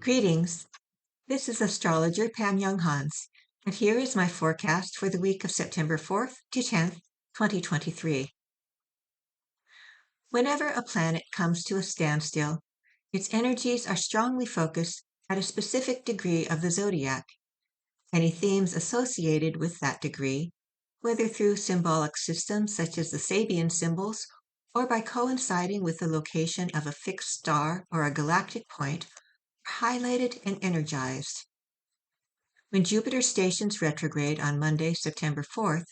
Greetings. This is Astrologer Pam Younghans, and here is my forecast for the week of September 4th to 10th, 2023. Whenever a planet comes to a standstill, its energies are strongly focused at a specific degree of the zodiac. Any themes associated with that degree, whether through symbolic systems such as the Sabian symbols or by coinciding with the location of a fixed star or a galactic point, highlighted and energized. When Jupiter stations retrograde on Monday, September 4th,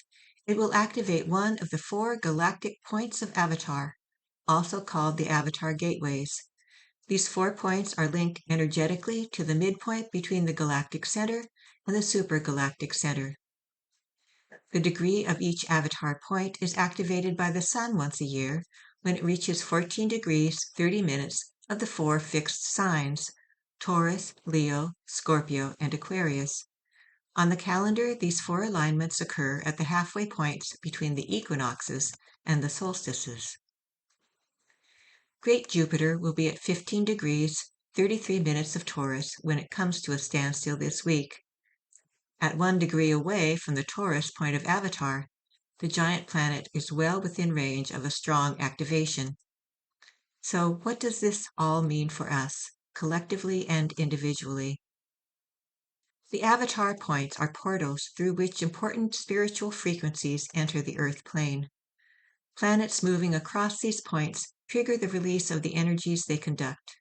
it will activate one of the four galactic points of Avatar, also called the Avatar Gateways. These 4 points are linked energetically to the midpoint between the galactic center and the supergalactic center. The degree of each Avatar point is activated by the Sun once a year when it reaches 14 degrees 30 minutes of the 4 fixed signs, Taurus, Leo, Scorpio, and Aquarius. On the calendar, these 4 alignments occur at the halfway points between the equinoxes and the solstices. Great Jupiter will be at 15 degrees 33 minutes of Taurus when it comes to a standstill this week. At 1 degree away from the Taurus point of Avatar, the giant planet is well within range of a strong activation. So what does this all mean for us, collectively and individually? The Avatar points are portals through which important spiritual frequencies enter the Earth plane. Planets moving across these points trigger the release of the energies they conduct.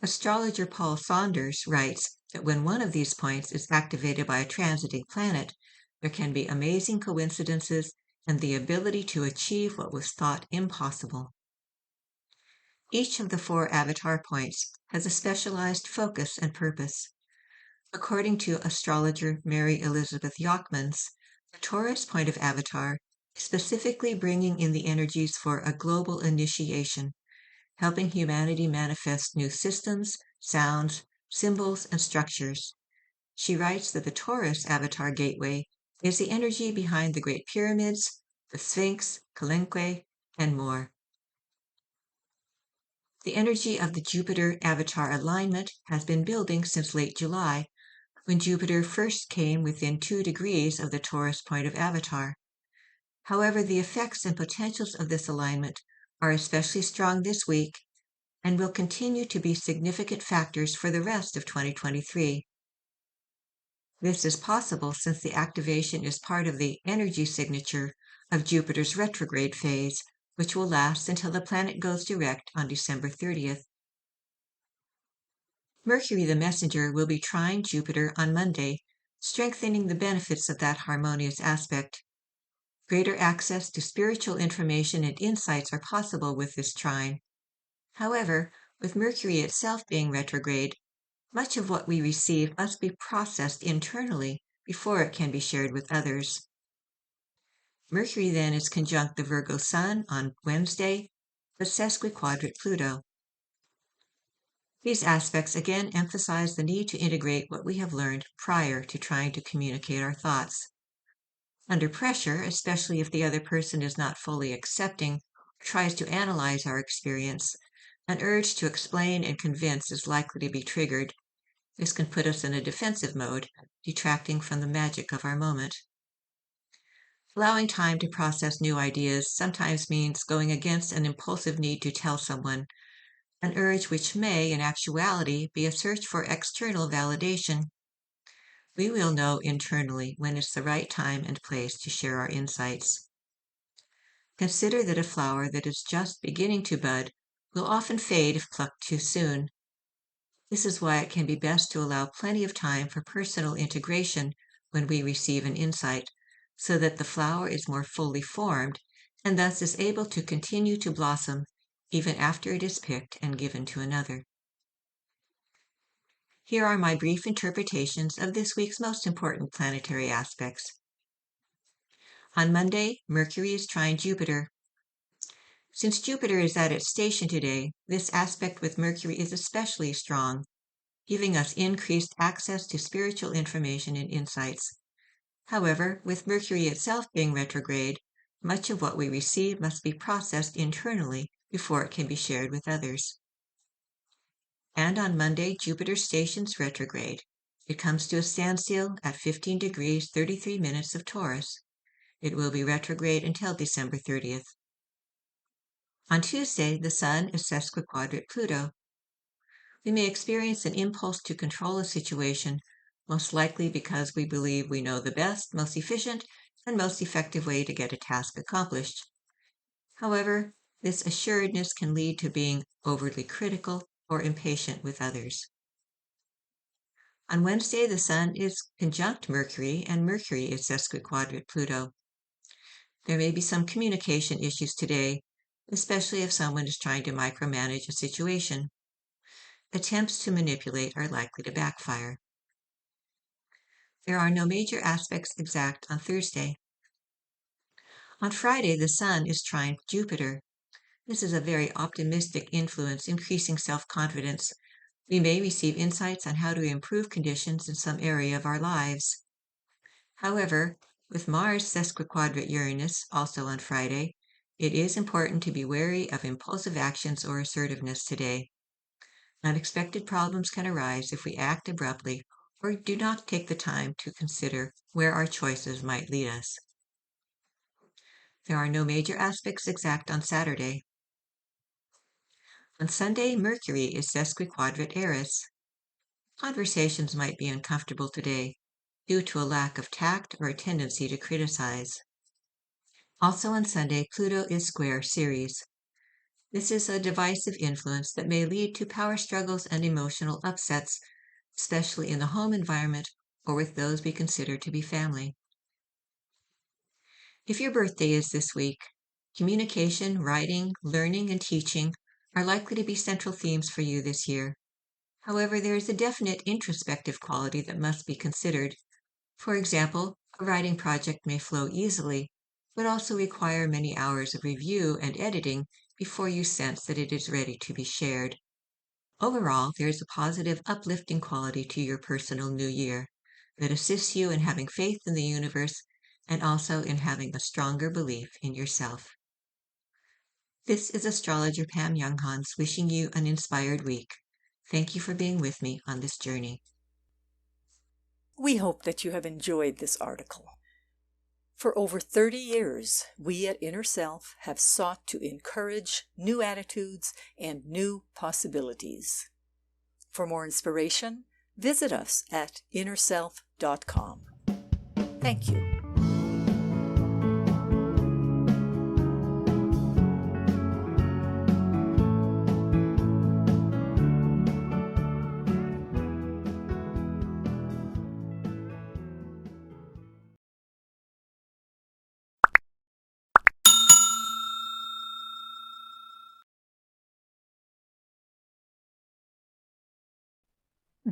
Astrologer Paul Saunders writes that when one of these points is activated by a transiting planet, there can be amazing coincidences and the ability to achieve what was thought impossible. Each of the 4 Avatar points has a specialized focus and purpose. According to astrologer Mary Elizabeth Yockmans, the Taurus point of Avatar is specifically bringing in the energies for a global initiation, helping humanity manifest new systems, sounds, symbols, and structures. She writes that the Taurus Avatar Gateway is the energy behind the Great Pyramids, the Sphinx, Palenque, and more. The energy of the Jupiter Avatar alignment has been building since late July, when Jupiter first came within 2 degrees of the Taurus point of Avatar. However, the effects and potentials of this alignment are especially strong this week and will continue to be significant factors for the rest of 2023. This is possible since the activation is part of the energy signature of Jupiter's retrograde phase, which will last until the planet goes direct on December 30th. Mercury the messenger will be trine Jupiter on Monday, strengthening the benefits of that harmonious aspect. Greater access to spiritual information and insights are possible with this trine. However, with Mercury itself being retrograde, much of what we receive must be processed internally before it can be shared with others. Mercury then is conjunct the Virgo Sun on Wednesday, but sesquiquadrate Pluto. These aspects again emphasize the need to integrate what we have learned prior to trying to communicate our thoughts. Under pressure, especially if the other person is not fully accepting or tries to analyze our experience, an urge to explain and convince is likely to be triggered. This can put us in a defensive mode, detracting from the magic of our moment. Allowing time to process new ideas sometimes means going against an impulsive need to tell someone, an urge which may, in actuality, be a search for external validation. We will know internally when it's the right time and place to share our insights. Consider that a flower that is just beginning to bud will often fade if plucked too soon. This is why it can be best to allow plenty of time for personal integration when we receive an insight, so that the flower is more fully formed and thus is able to continue to blossom even after it is picked and given to another. Here are my brief interpretations of this week's most important planetary aspects. On Monday, Mercury is trine Jupiter. Since Jupiter is at its station today, this aspect with Mercury is especially strong, giving us increased access to spiritual information and insights. However, with Mercury itself being retrograde, much of what we receive must be processed internally before it can be shared with others. And on Monday, Jupiter stations retrograde. It comes to a standstill at 15 degrees 33 minutes of Taurus. It will be retrograde until December 30th. On Tuesday, the Sun is sesquiquadrate Pluto. We may experience an impulse to control a situation, most likely because we believe we know the best, most efficient, and most effective way to get a task accomplished. However, this assuredness can lead to being overly critical or impatient with others. On Wednesday, the Sun is conjunct Mercury, and Mercury is sesquiquadrate Pluto. There may be some communication issues today, especially if someone is trying to micromanage a situation. Attempts to manipulate are likely to backfire. There are no major aspects exact on Thursday. On Friday, the Sun is trine Jupiter. This is a very optimistic influence, increasing self-confidence. We may receive insights on how to improve conditions in some area of our lives. However, with Mars sesquiquadrate Uranus also on Friday, it is important to be wary of impulsive actions or assertiveness today. Unexpected problems can arise if we act abruptly or do not take the time to consider where our choices might lead us. There are no major aspects exact on Saturday. On Sunday, Mercury is sesquiquadrate Eris. Conversations might be uncomfortable today due to a lack of tact or a tendency to criticize. Also on Sunday, Pluto is square Ceres. This is a divisive influence that may lead to power struggles and emotional upsets, especially in the home environment or with those we consider to be family. If your birthday is this week, communication, writing, learning, and teaching are likely to be central themes for you this year. However, there is a definite introspective quality that must be considered. For example, a writing project may flow easily, but also require many hours of review and editing before you sense that it is ready to be shared. Overall, there is a positive, uplifting quality to your personal new year that assists you in having faith in the universe and also in having a stronger belief in yourself. This is Astrologer Pam Younghans wishing you an inspired week. Thank you for being with me on this journey. We hope that you have enjoyed this article. For over 30 years, we at Inner Self have sought to encourage new attitudes and new possibilities. For more inspiration, visit us at innerself.com. Thank you.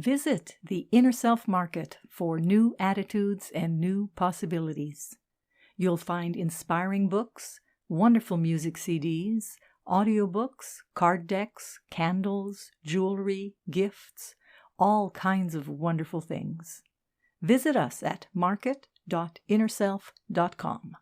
Visit the Inner Self Market for new attitudes and new possibilities. You'll find inspiring books, wonderful music CDs, audiobooks, card decks, candles, jewelry, gifts, all kinds of wonderful things. Visit us at market.innerself.com.